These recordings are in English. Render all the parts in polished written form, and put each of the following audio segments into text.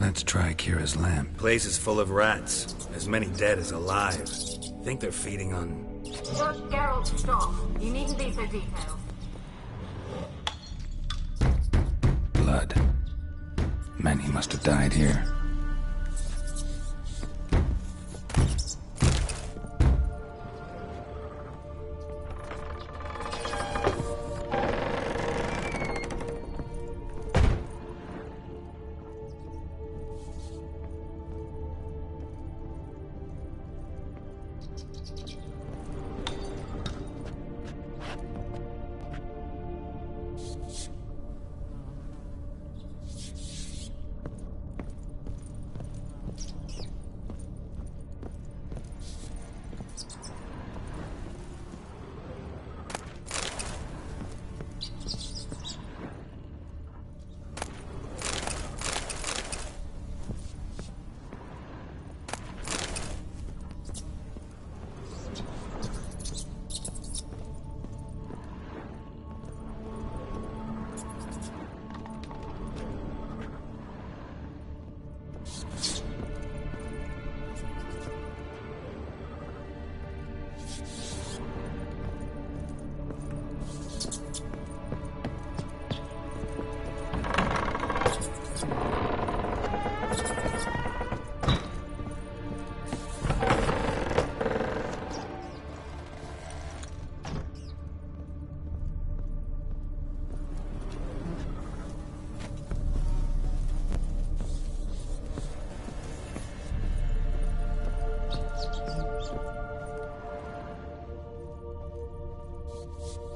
Let's try Kira's lamp. Place is full of rats. As many dead as alive. Think they're feeding on... Geralt, stop. You needn't be so detailed. Blood. Many must have died here.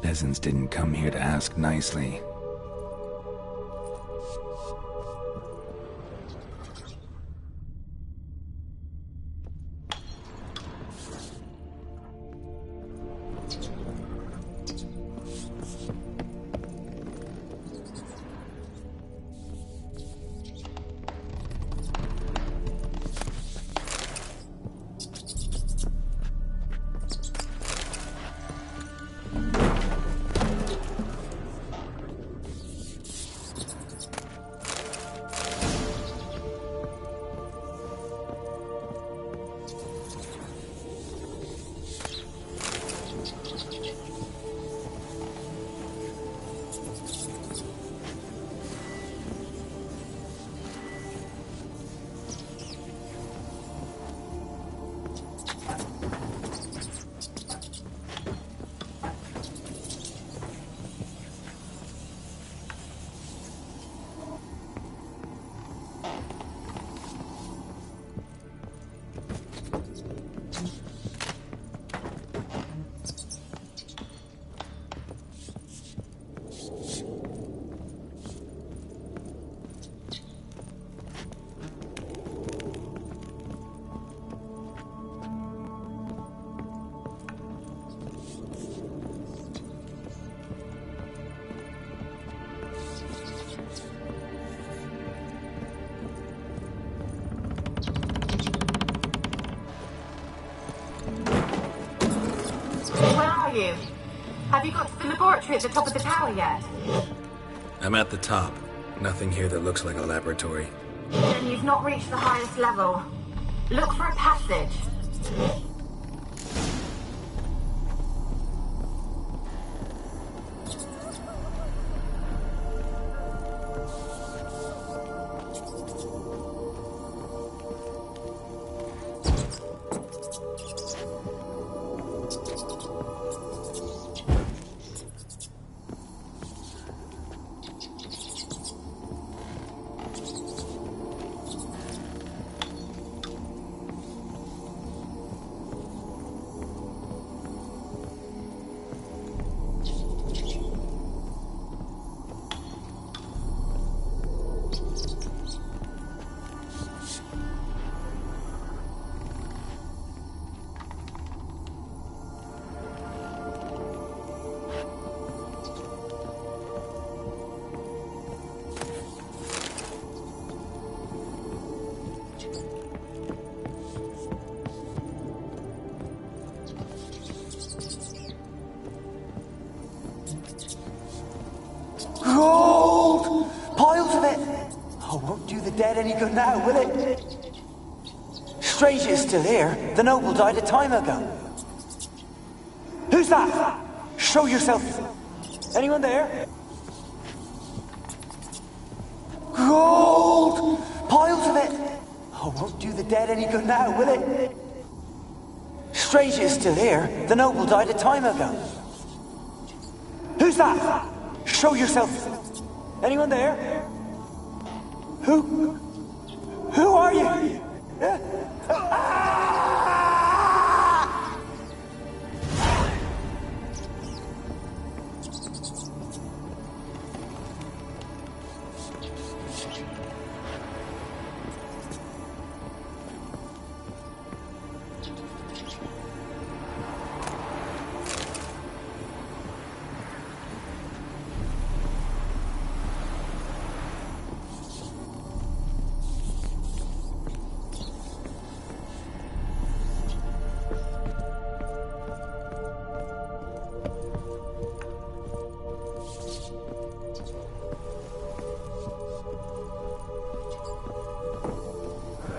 Peasants didn't come here to ask nicely. Have you got to the laboratory at the top of the tower yet? I'm at the top. Nothing here that looks like a laboratory. Then you've not reached the highest level. Look for a passage. dead any good now, will it? Strange it's still here. The noble died a time ago. Who's that? Show yourself. Anyone there? Gold! Piles of it! Oh, won't do the dead any good now, will it? Strange it's still here. The noble died a time ago. Who's that? Show yourself. Anyone there? Who are you?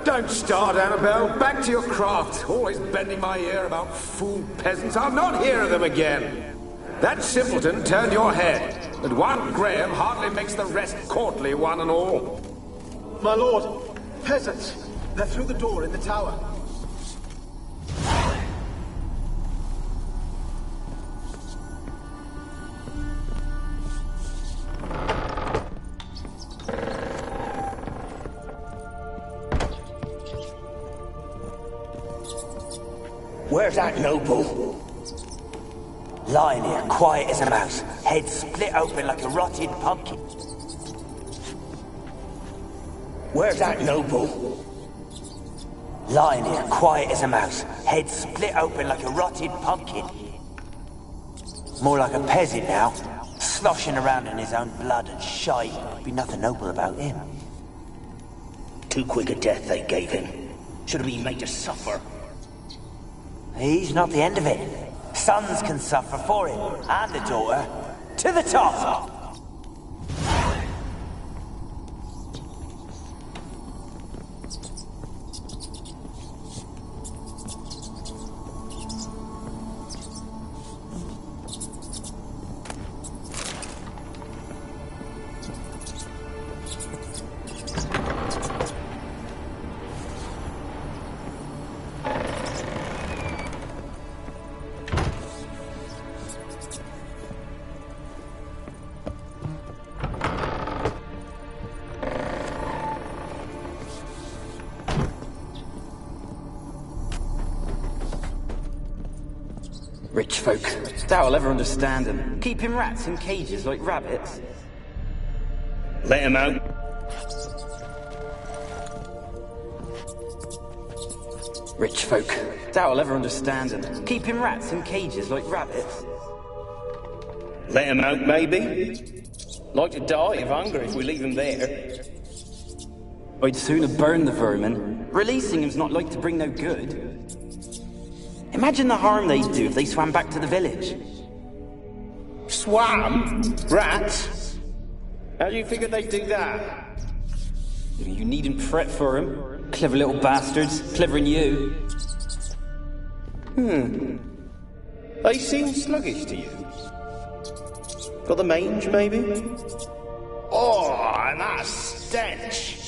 Don't start, Annabelle. Back to your craft. Always bending my ear about fool peasants. I'll not hear of them again. That simpleton turned your head, but one Graham hardly makes the rest courtly, one and all. My lord, peasants. They're through the door in the tower. Where's that noble? Lying here, quiet as a mouse, head split open like a rotted pumpkin. Where's that noble? Lying here, quiet as a mouse, head split open like a rotted pumpkin. More like a peasant now, sloshing around in his own blood and shite. Be nothing noble about him. Too quick a death they gave him. Should have been made to suffer. He's not the end of it. Sons can suffer for him, and a daughter. To the top! Rich folk, thou'll ever understand them. Keeping rats in cages like rabbits. Let him out. Rich folk, thou'll ever understand them. Keeping rats in cages like rabbits. Let him out, maybe? Like to die of hunger if we leave him there. I'd sooner burn the vermin. Releasing him's not like to bring no good. Imagine the harm they'd do if they swam back to the village. Swam? Rats? How do you figure they'd do that? You needn't fret for him. Clever little bastards. Clever than you. They seem sluggish to you. Got the mange, maybe? Oh, and that stench!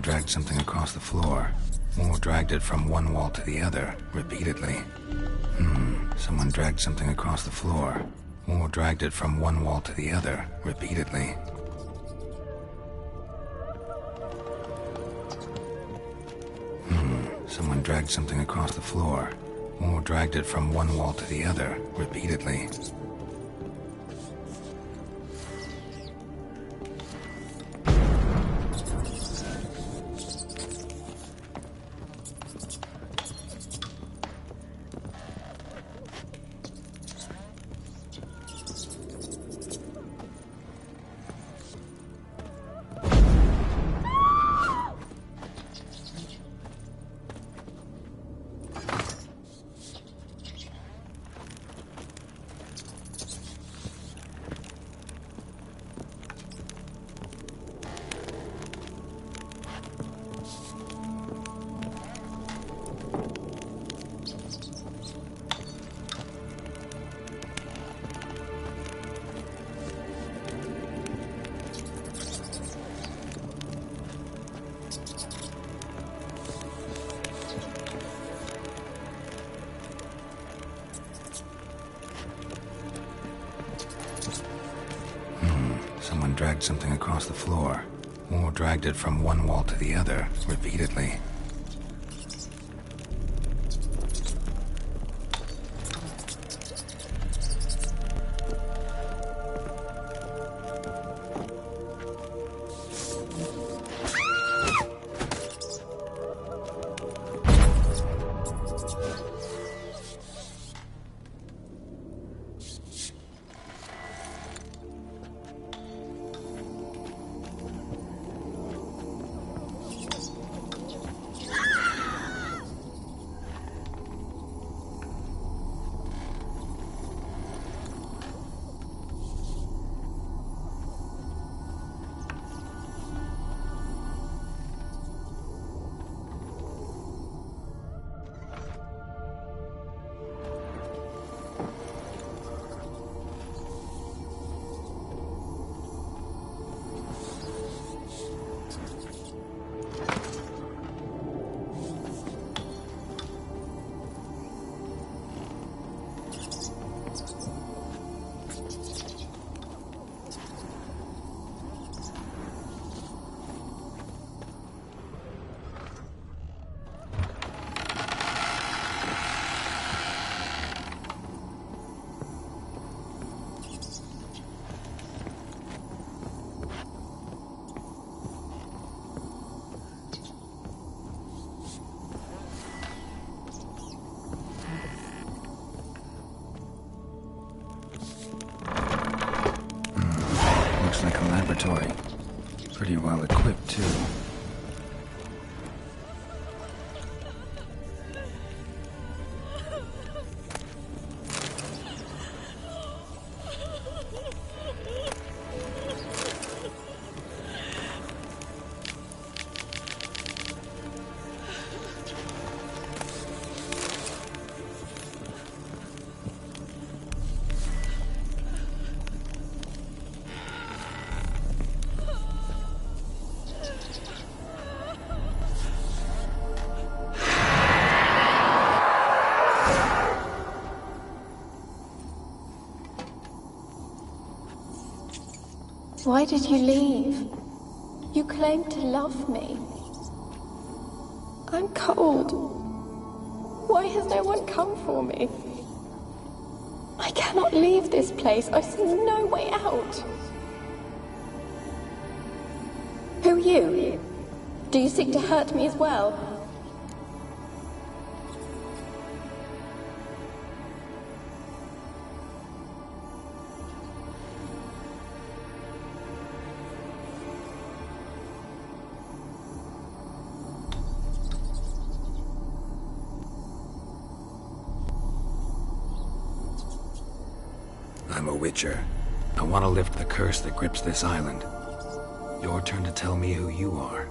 dragged something across the floor, or dragged it from one wall to the other, repeatedly. Someone dragged something across the floor, or dragged it from one wall to the other, repeatedly. Someone dragged something across the floor, or dragged it from one wall to the other, repeatedly. Someone dragged something across the floor, or dragged it from one wall to the other, repeatedly. Like a laboratory. Pretty well equipped, too. Why did you leave? You claimed to love me. I'm cold. Why has no one come for me? I cannot leave this place. I see no way out. Who are you? Do you seek to hurt me as well? I'm a Witcher. I want to lift the curse that grips this island. Your turn to tell me who you are.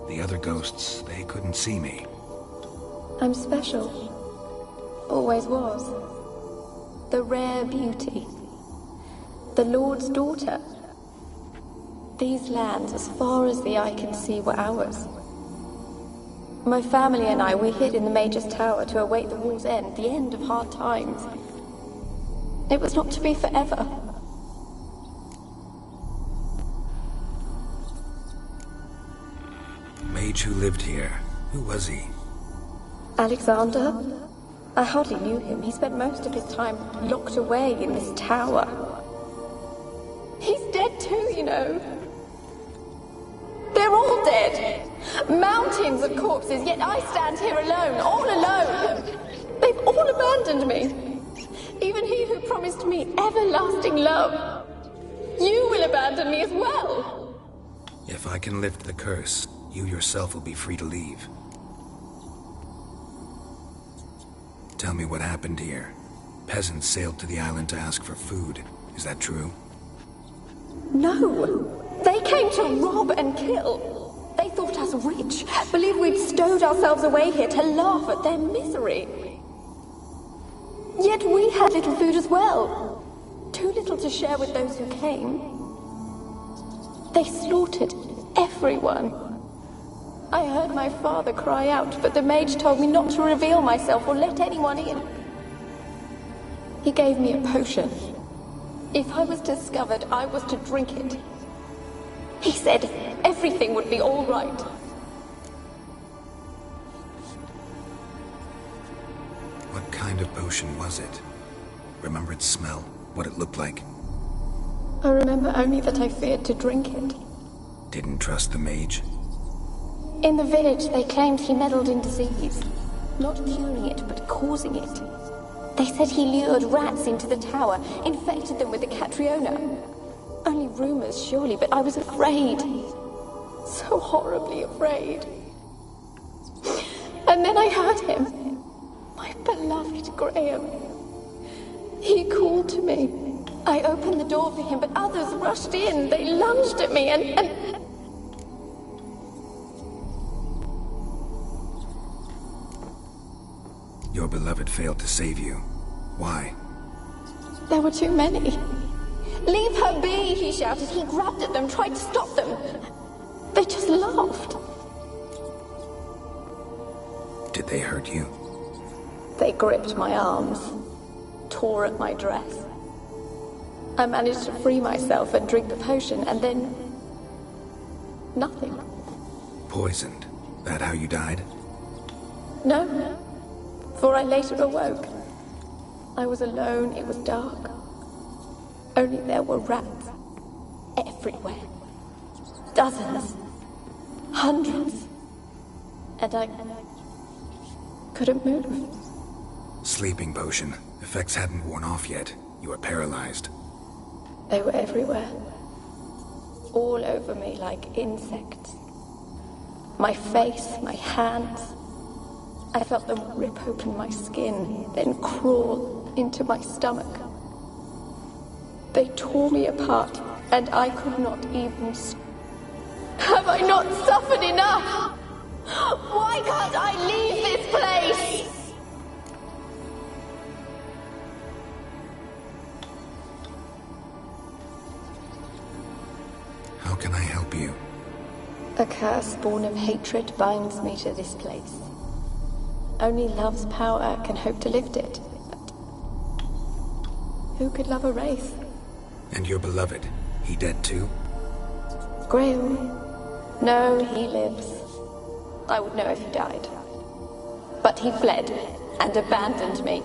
The other ghosts, they couldn't see me. I'm special. Always was. The rare beauty. The Lord's daughter. These lands, as far as the eye can see, were ours. My family and I, we hid in the Major's tower to await the war's end, the end of hard times. It was not to be forever. Mage who lived here. Who was he? Alexander? I hardly knew him. He spent most of his time locked away in this tower. He's dead too, you know. They're all dead. Mountains of corpses, yet I stand here alone, all alone. They've all abandoned me. Even he who promised me everlasting love. You will abandon me as well. If I can lift the curse, you yourself will be free to leave. Tell me what happened here. Peasants sailed to the island to ask for food. Is that true? No. They came to rob and kill. They thought us rich, believed we'd stowed ourselves away here to laugh at their misery. Yet we had little food as well. Too little to share with those who came. They slaughtered everyone. I heard my father cry out, but the mage told me not to reveal myself or let anyone in. He gave me a potion. If I was discovered, I was to drink it. He said everything would be all right. What kind of potion was it? Remember its smell? What it looked like? I remember only that I feared to drink it. Didn't trust the mage? In the village, they claimed he meddled in disease. Not curing it, but causing it. They said he lured rats into the tower, infected them with the Catriona. Only rumors, surely, but I was afraid. So horribly afraid. And then I heard him. My beloved Graham. He called to me. I opened the door for him, but others rushed in. They lunged at me and... Your beloved failed to save you. Why? There were too many. Leave her be, he shouted. He grabbed at them, tried to stop them. They just laughed. Did they hurt you? They gripped my arms, tore at my dress. I managed to free myself and drink the potion, and then... nothing. Poisoned? That how you died? No. For I later awoke. I was alone, it was dark. Only there were rats. Everywhere. Dozens. Hundreds. And I couldn't move. Sleeping potion. Effects hadn't worn off yet. You were paralyzed. They were everywhere. All over me like insects. My face, my hands. I felt them rip open my skin, then crawl into my stomach. They tore me apart, and I could not even... Have I not suffered enough? Why can't I leave this place? How can I help you? A curse born of hatred binds me to this place. Only love's power can hope to lift it. But who could love a wraith? And your beloved, he dead too? Graham? No, he lives. I would know if he died. But he fled and abandoned me.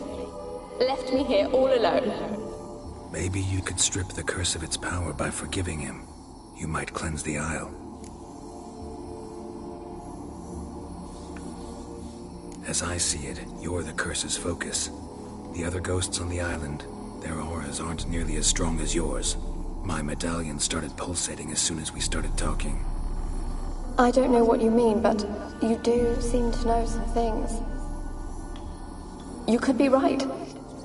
Left me here all alone. Maybe you could strip the curse of its power by forgiving him. You might cleanse the Isle. As I see it, you're the curse's focus. The other ghosts on the island, their auras aren't nearly as strong as yours. My medallion started pulsating as soon as we started talking. I don't know what you mean, but you do seem to know some things. You could be right.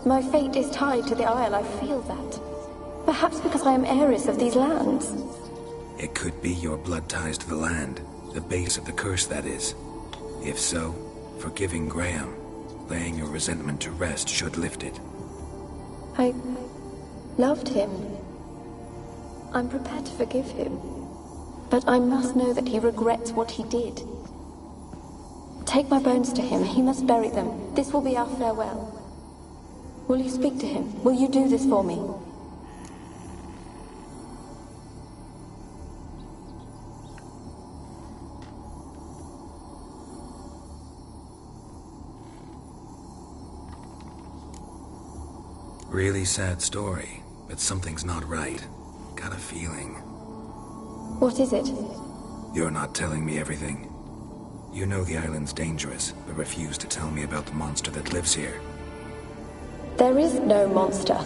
My fate is tied to the Isle, I feel that. Perhaps because I am heiress of these lands. It could be your blood ties to the land, the base of the curse, that is. If so, forgiving Graham, laying your resentment to rest should lift it. I loved him. I'm prepared to forgive him. But I must know that he regrets what he did. Take my bones to him. He must bury them. This will be our farewell. Will you speak to him? Will you do this for me? Really sad story, but something's not right. Got a feeling. What is it? You're not telling me everything. You know the island's dangerous, but refuse to tell me about the monster that lives here. There is no monster.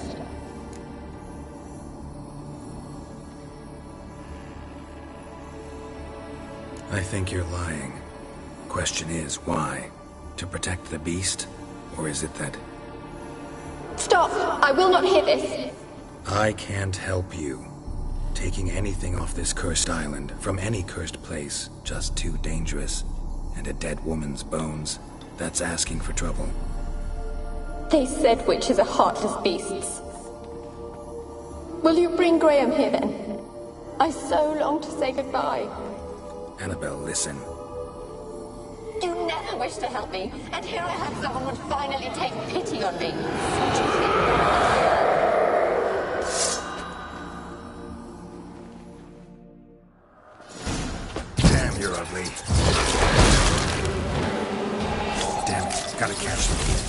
I think you're lying. Question is, why? To protect the beast? Or is it that... Stop! I will not hear this! I can't help you. Taking anything off this cursed island, from any cursed place, just too dangerous. And a dead woman's bones, that's asking for trouble. They said witches are heartless beasts. Will you bring Graham here then? I so long to say goodbye. Annabelle, listen. You never wished to help me, and here I have someone would finally take pity on me. Damn, you're ugly. Damn it, gotta catch them.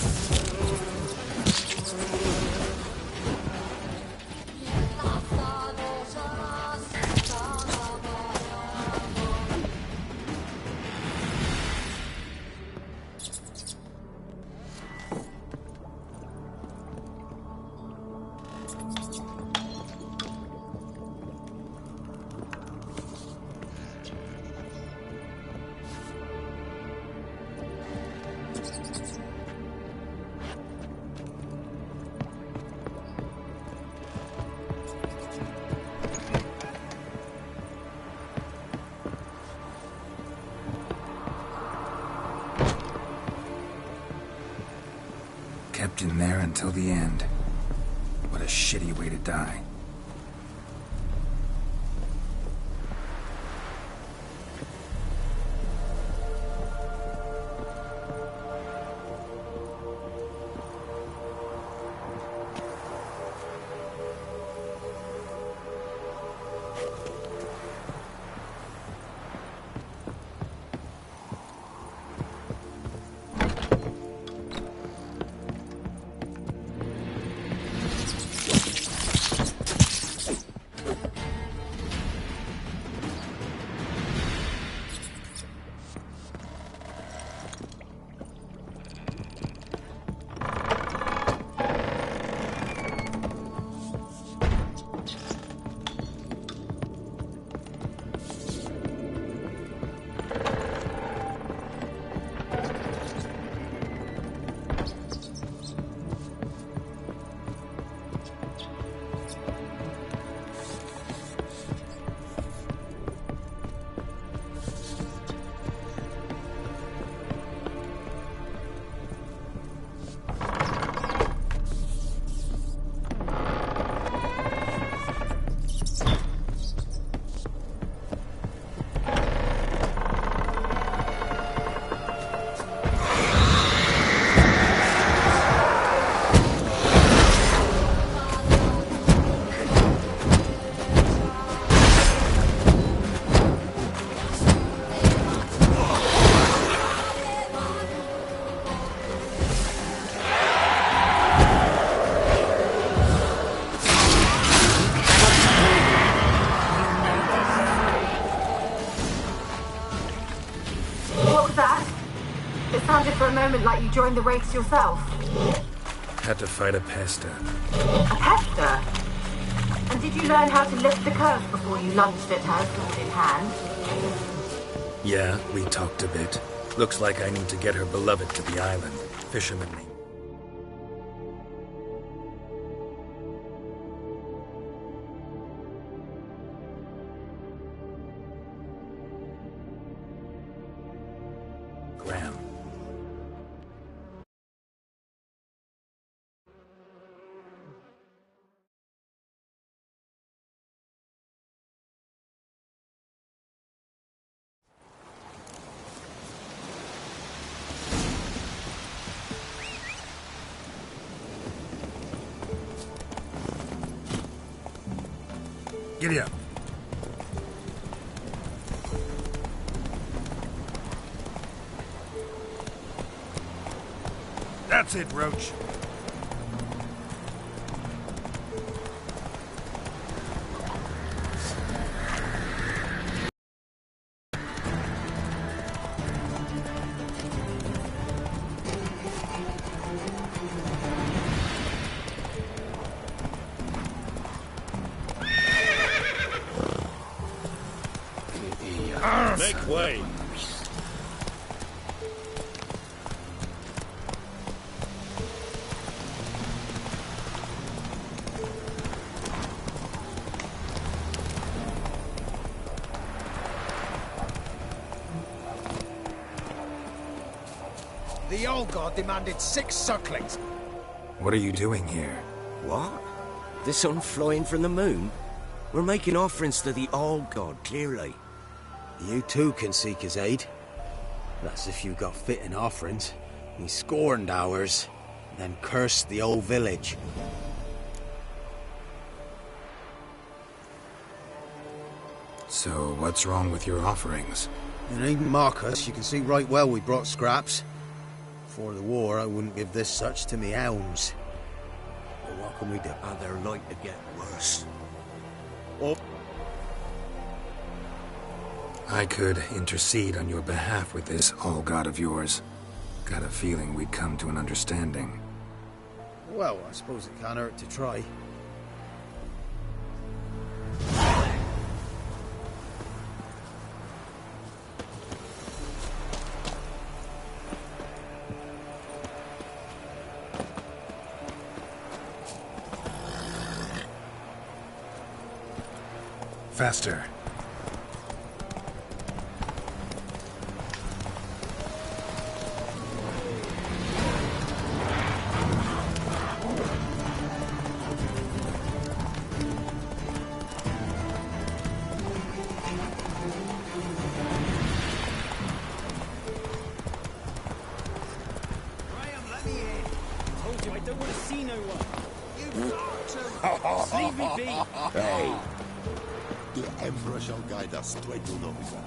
Kept in there until the end. What a shitty way to die. For a moment like you joined the race yourself. Had to fight a pester. A pester? And did you learn how to lift the curse before you lunged at her, sword in hand? Yeah, we talked a bit. Looks like I need to get her beloved to the island. Fisherman name. Graham. Giddy up. That's it, Roach. Make way. The old god demanded 6 sucklings. What are you doing here? What? The sun flying from the moon? We're making offerings to the old god, clearly. You too can seek his aid. That's if you got fitting offerings. We scorned ours, then cursed the old village. So, what's wrong with your offerings? You needn't mock us. You can see right well we brought scraps. Before the war, I wouldn't give this such to me hounds. But what can we do? And they're like to get worse. Oh. I could intercede on your behalf with this all-god of yours. Got a feeling we'd come to an understanding. Well, I suppose it can't hurt to try. Faster. Leave me be! Hey! The Emperor shall guide us to a good officer.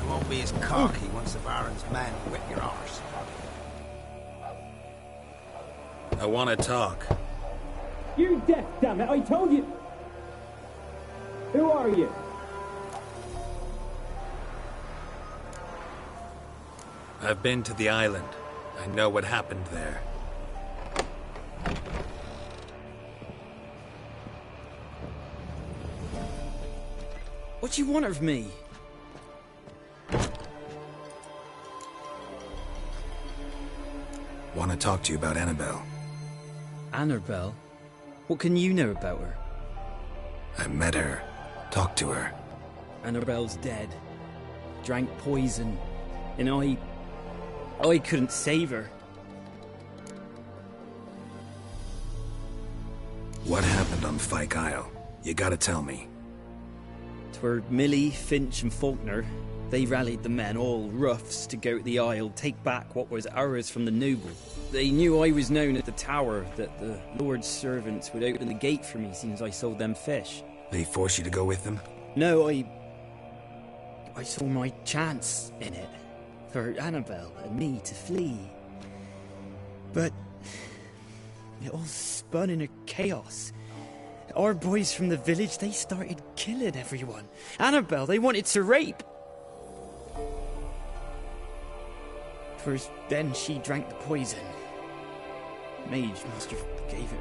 You won't be as cocky once the Baron's men whip your arse. I want to talk. You're deaf, damn it! I told you! Who are you? I've been to the island. I know what happened there. What do you want of me? Want to talk to you about Annabelle. Annabelle? What can you know about her? I met her. Talked to her. Annabelle's dead. Drank poison. And I couldn't save her. What happened on Fyke Isle? You gotta tell me. 'Twere Millie, Finch and Faulkner. They rallied the men, all roughs, to go to the Isle, take back what was ours from the noble. They knew I was known at the tower, that the Lord's servants would open the gate for me since I sold them fish. They forced you to go with them? No, I saw my chance in it. For Annabelle and me to flee. But it all spun in a chaos. Our boys from the village, they started killing everyone. Annabelle, they wanted to rape. First, then she drank the poison. Mage must have gave it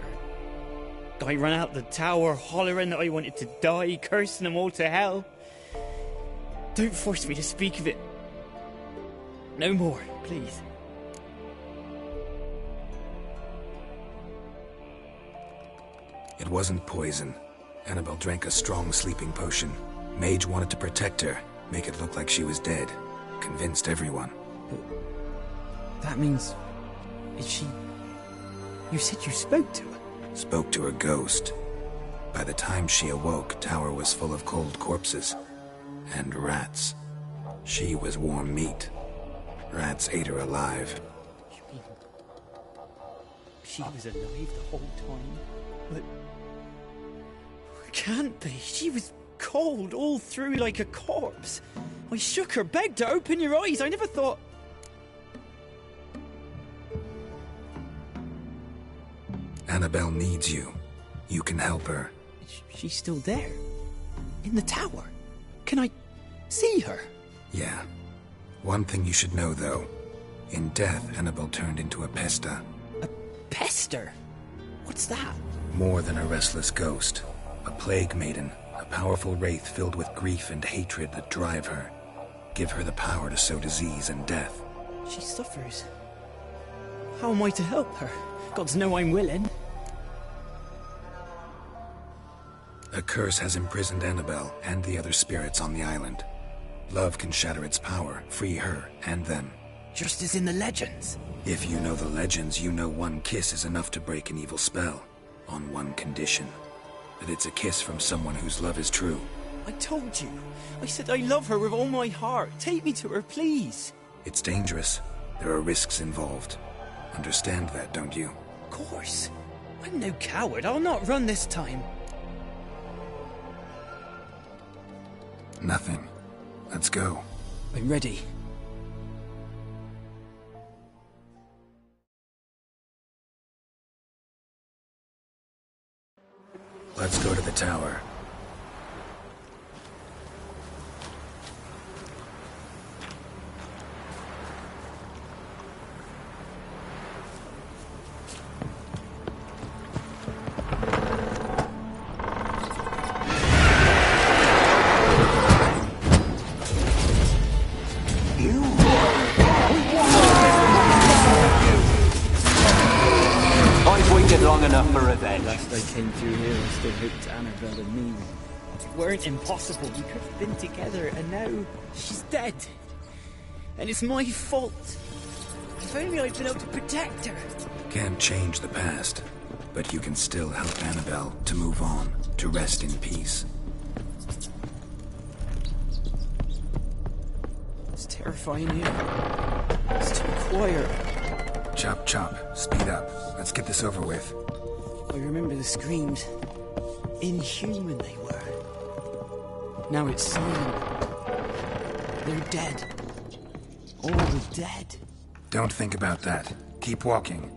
her. I ran out the tower, hollering that I wanted to die, cursing them all to hell. Don't force me to speak of it. No more, please. It wasn't poison. Annabelle drank a strong sleeping potion. Mage wanted to protect her, make it look like she was dead. Convinced everyone. But that means... Is she... You said you spoke to her? Spoke to her ghost. By the time she awoke, tower was full of cold corpses. And rats. She was warm meat. Rats ate her alive. You mean... She was alive the whole time? But... Can't be. She was cold all through like a corpse. I shook her, begged her, open your eyes. I never thought... Annabelle needs you. You can help her. She's still there? In the tower? Can I see her? Yeah. One thing you should know, though. In death, Annabelle turned into a pesta. A pester? What's that? More than a restless ghost. A plague maiden. A powerful wraith filled with grief and hatred that drive her. Give her the power to sow disease and death. She suffers. How am I to help her? Gods know I'm willing. A curse has imprisoned Annabelle and the other spirits on the island. Love can shatter its power, free her and them. Just as in the legends. If you know the legends, you know one kiss is enough to break an evil spell. On one condition. That it's a kiss from someone whose love is true. I told you. I said I love her with all my heart. Take me to her, please. It's dangerous. There are risks involved. Understand that, don't you? Of course. I'm no coward. I'll not run this time. Nothing. Let's go. I'm ready. Let's go to the tower. Last I came through here, I still hoped Annabelle and me weren't impossible. We could have been together, and now she's dead. And it's my fault. If only I'd been able to protect her. Can't change the past, but you can still help Annabelle to move on, to rest in peace. It's terrifying here. It's too quiet. Chop, chop. Speed up. Let's get this over with. I remember the screams. Inhuman they were. Now it's silent. They're dead. All dead. Don't think about that. Keep walking.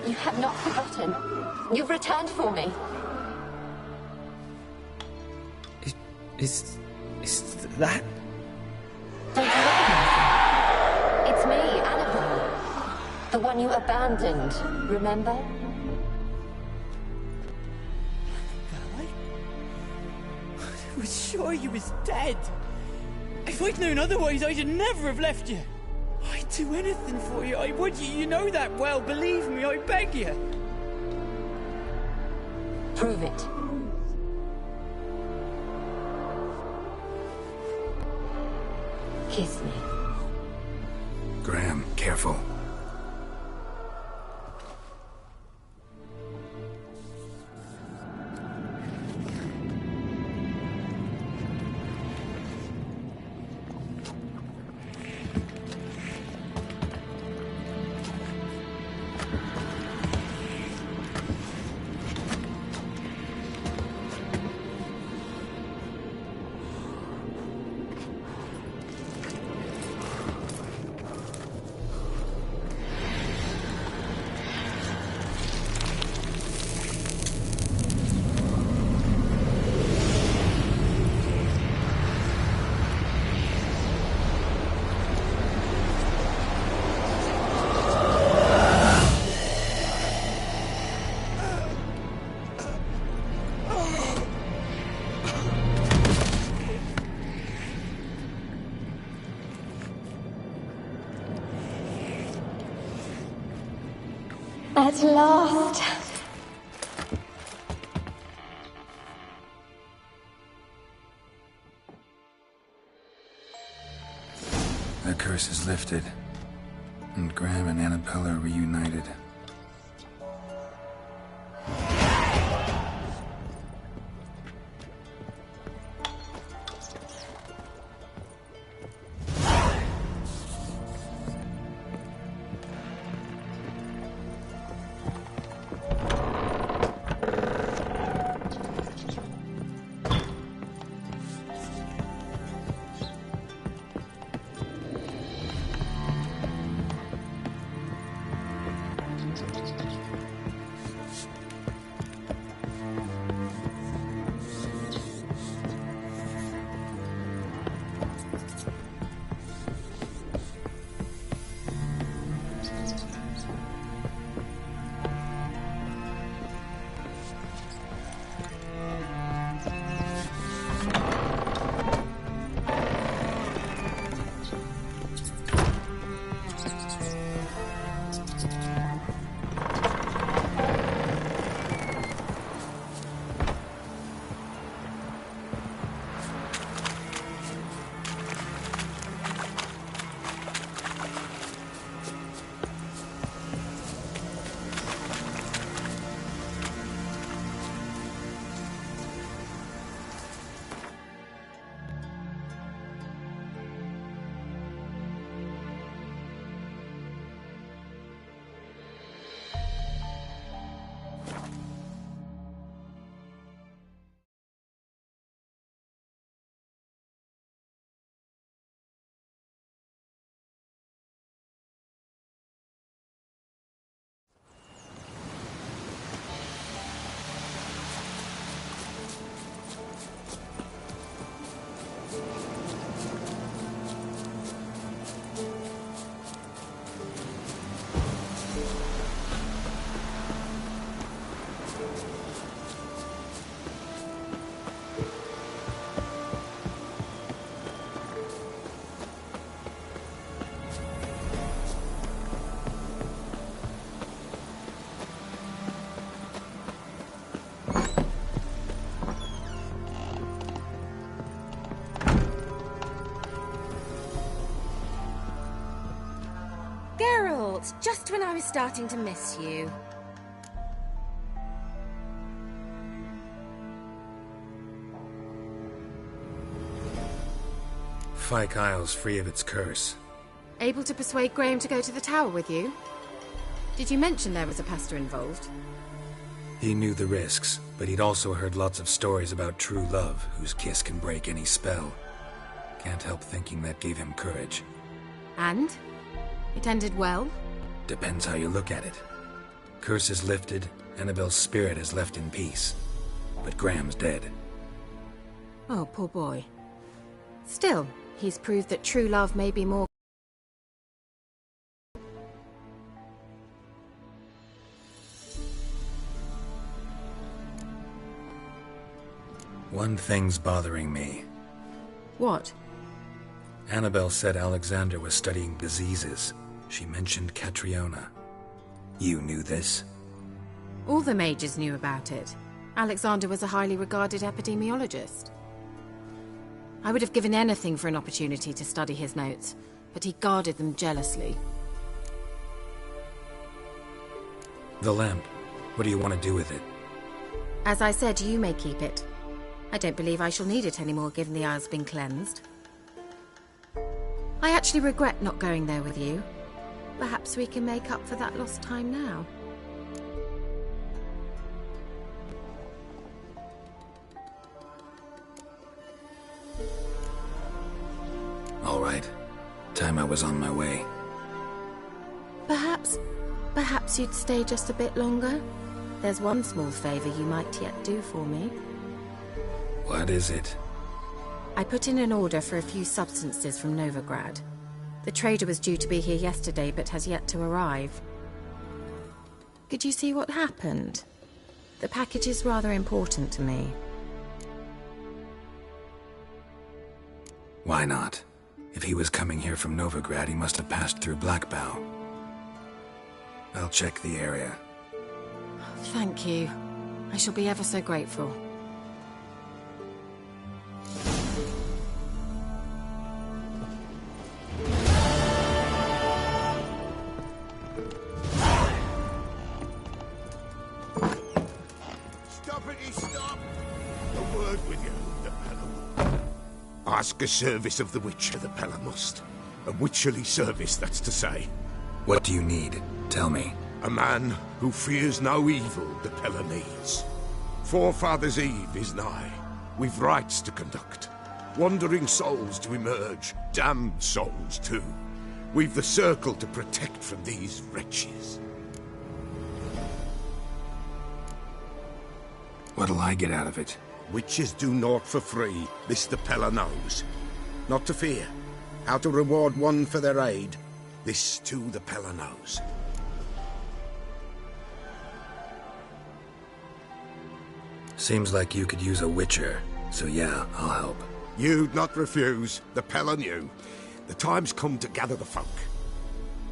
You have not forgotten. You've returned for me. Is that? Don't you recognize me? It's me, Annabelle. The one you abandoned, remember? I was sure you was dead. If I'd known otherwise, I'd never have left you. I'd do anything for you, I would. You know that well. Believe me, I beg you. Prove it. Kiss me. Graham, careful. At last, is lifted, and Graham and Annabelle are reunited. Just when I was starting to miss you. Fyke Isle's free of its curse. Able to persuade Graham to go to the tower with you? Did you mention there was a pastor involved? He knew the risks, but he'd also heard lots of stories about true love, whose kiss can break any spell. Can't help thinking that gave him courage. And? It ended well? Depends how you look at it. Curse is lifted, Annabelle's spirit is left in peace. But Graham's dead. Oh, poor boy. Still, he's proved that true love may be more... One thing's bothering me. What? Annabelle said Alexander was studying diseases. She mentioned Catriona. You knew this? All the mages knew about it. Alexander was a highly regarded epidemiologist. I would have given anything for an opportunity to study his notes, but he guarded them jealously. The lamp. What do you want to do with it? As I said, you may keep it. I don't believe I shall need it anymore, given the Isle's been cleansed. I actually regret not going there with you. Perhaps we can make up for that lost time now. All right. Time I was on my way. Perhaps you'd stay just a bit longer? There's one small favor you might yet do for me. What is it? I put in an order for a few substances from Novigrad. The trader was due to be here yesterday, but has yet to arrive. Could you see what happened? The package is rather important to me. Why not? If he was coming here from Novigrad, he must have passed through Blackbow. I'll check the area. Thank you. I shall be ever so grateful. Ask a service of the Witcher, the Pella must. A witcherly service, that's to say. What do you need? Tell me. A man who fears no evil the Pella needs. Forefathers' Eve is nigh. We've rites to conduct. Wandering souls to emerge. Damned souls, too. We've the circle to protect from these wretches. What'll I get out of it? Witches do naught for free, this the Pella knows. Not to fear. How to reward one for their aid, this too the Pella knows. Seems like you could use a witcher, so yeah, I'll help. You'd not refuse, the Pella knew. The time's come to gather the folk.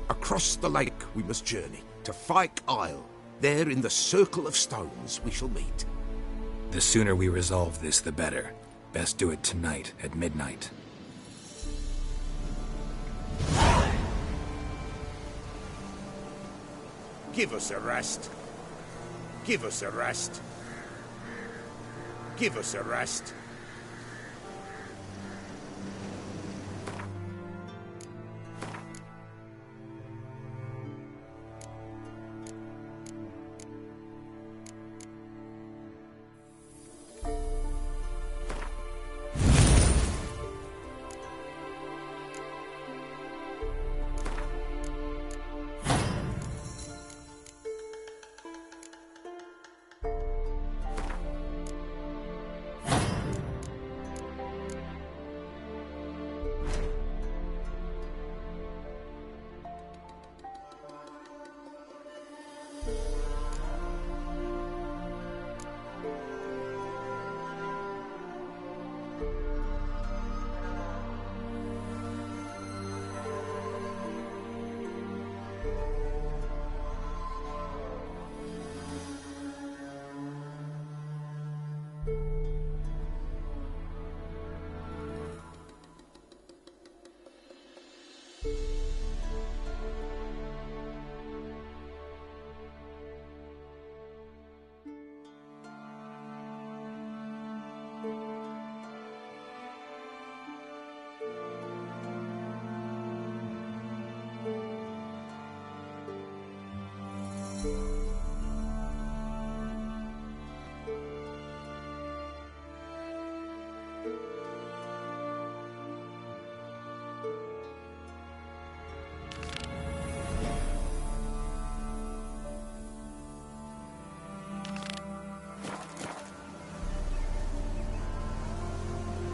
Across the lake we must journey, to Fyke Isle. There in the circle of stones we shall meet. The sooner we resolve this, the better. Best do it tonight, at midnight. Give us a rest. Give us a rest. Give us a rest.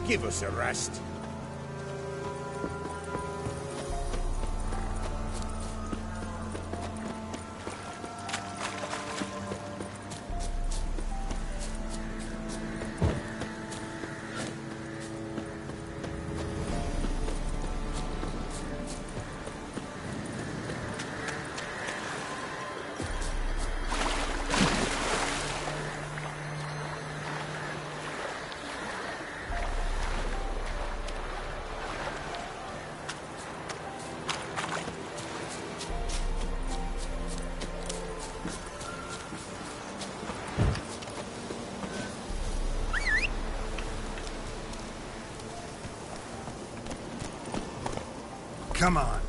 Give us a rest. Come on.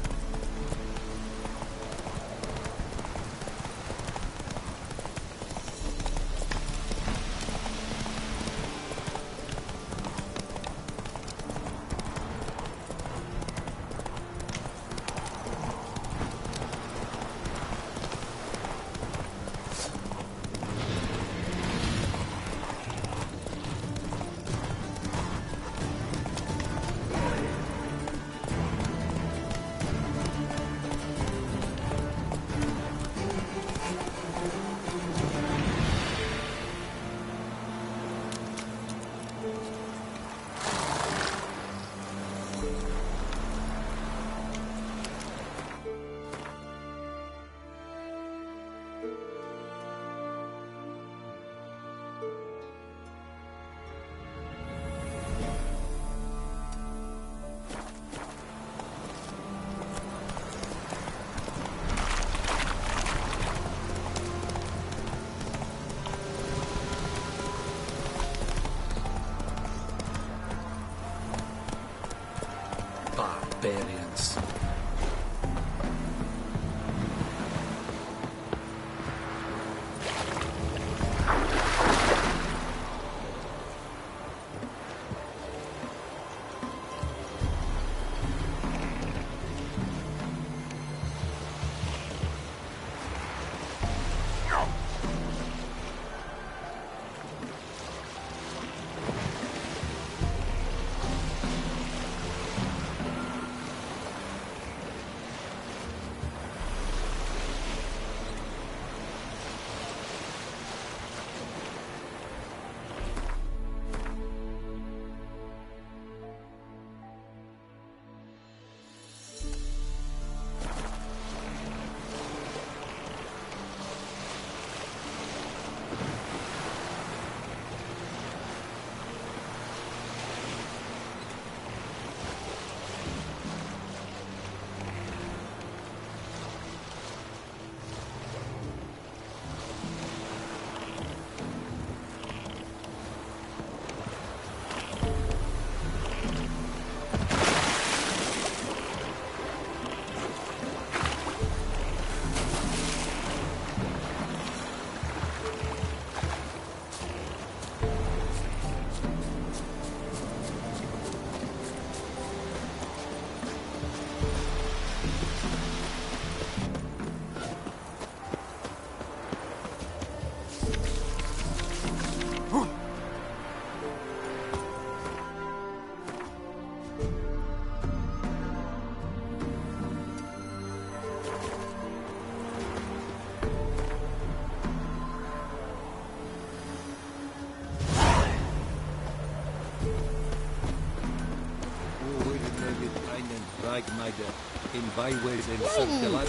in Weihwes and Circular.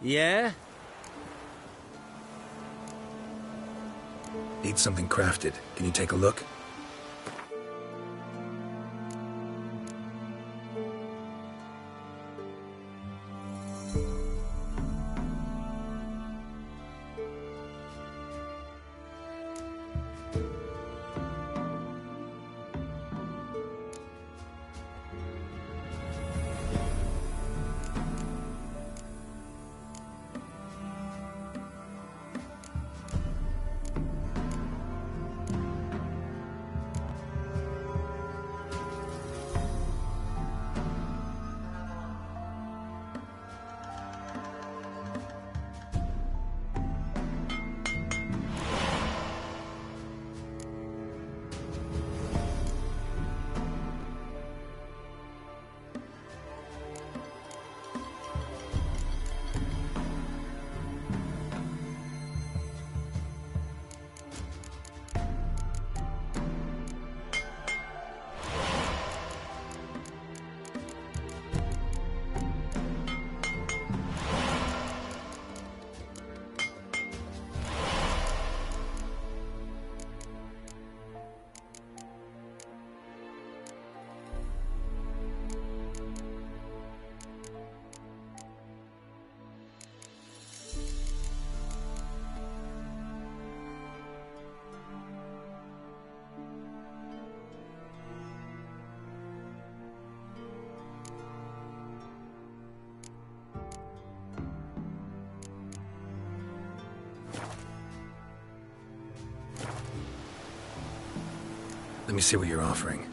Yeah? Need something crafted. Can you take a look? Let me see what you're offering.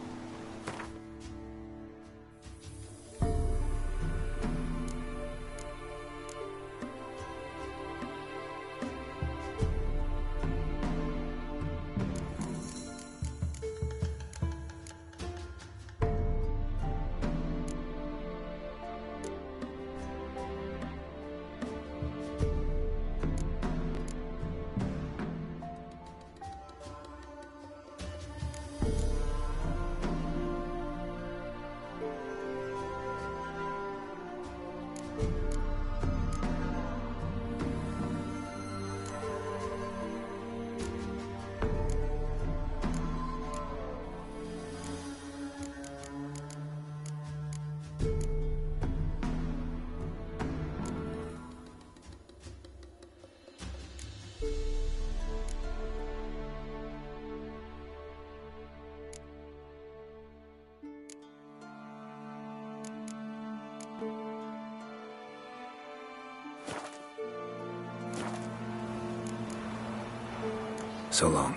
So long.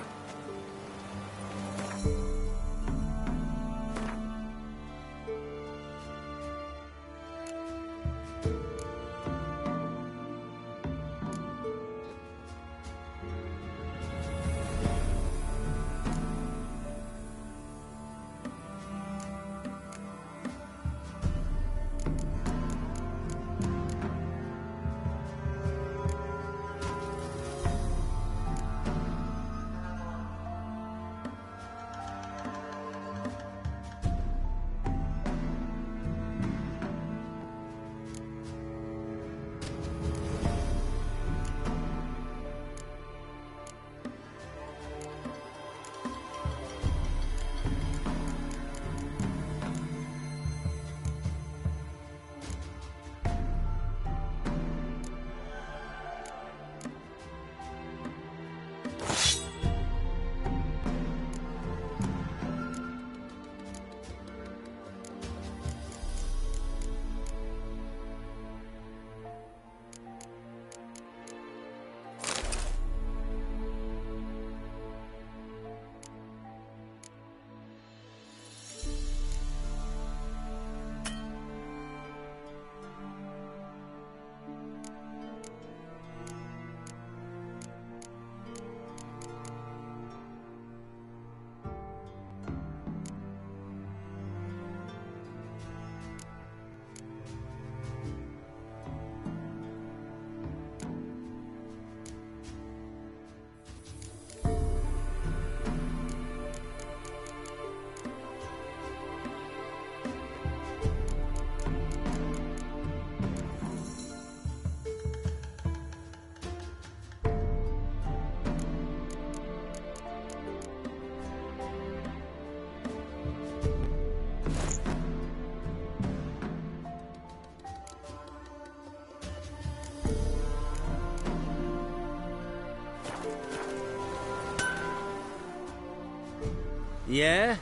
Yeah?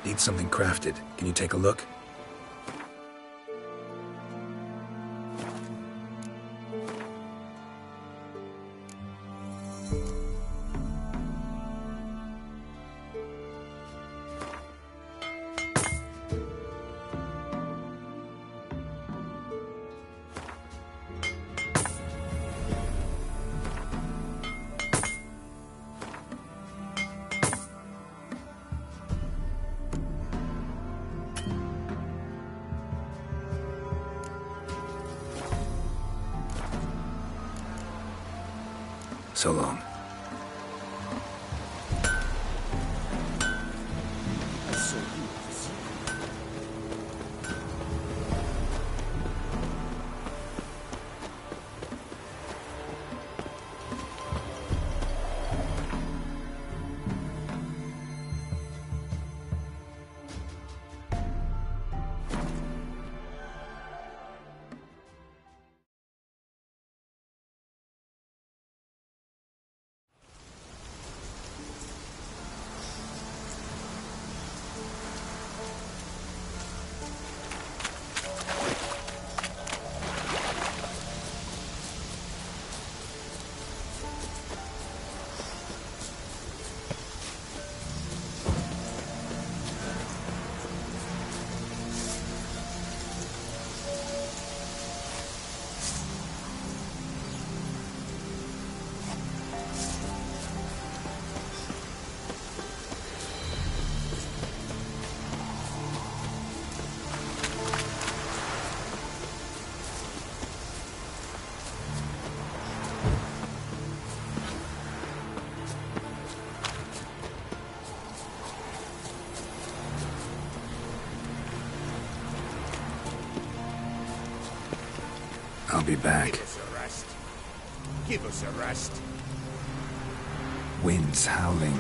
Need something crafted. Can you take a look? So long. I'll be back. Give us a rest. Give us a rest. Winds howling.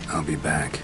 I'll be back.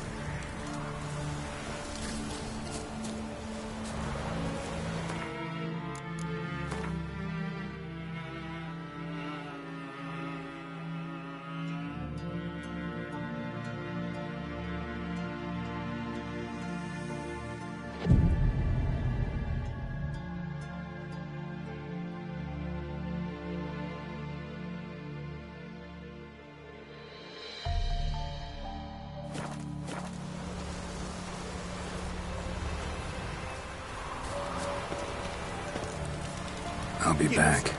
I'll be back.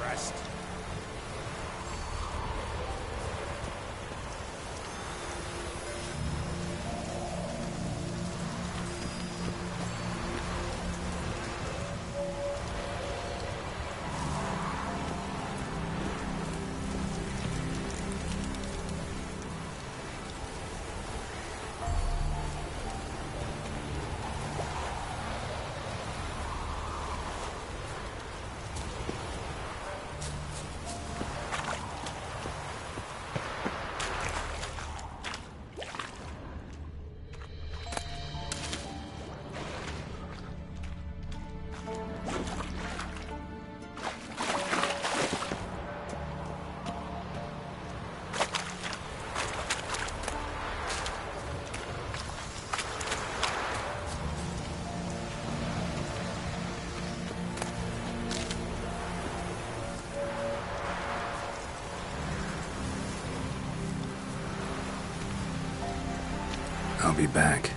I'll be back.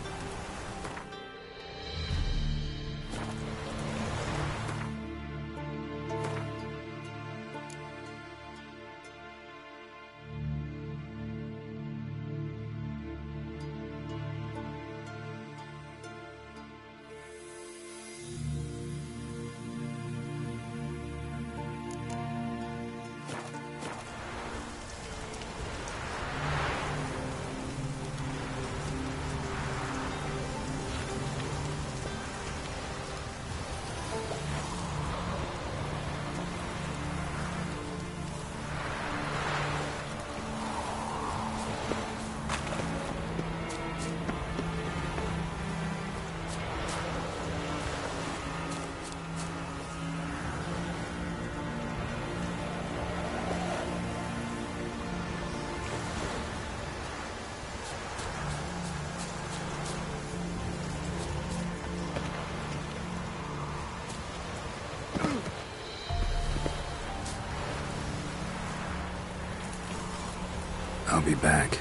I'll be back.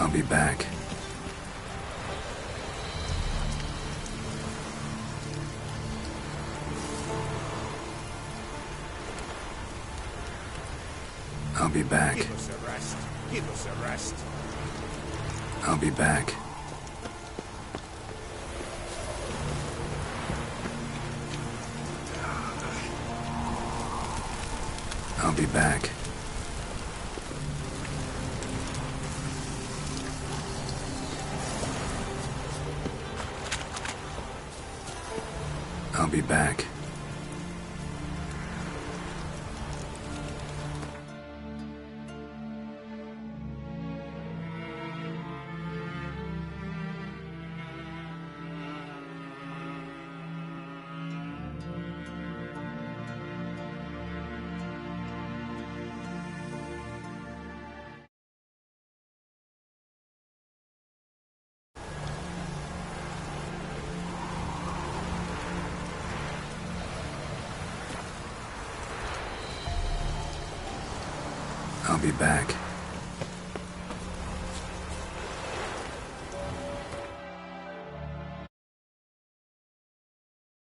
I'll be back. I'll be back. Give us a rest. Give us a rest. I'll be back. I'll be back. I'll be back. I'll be back.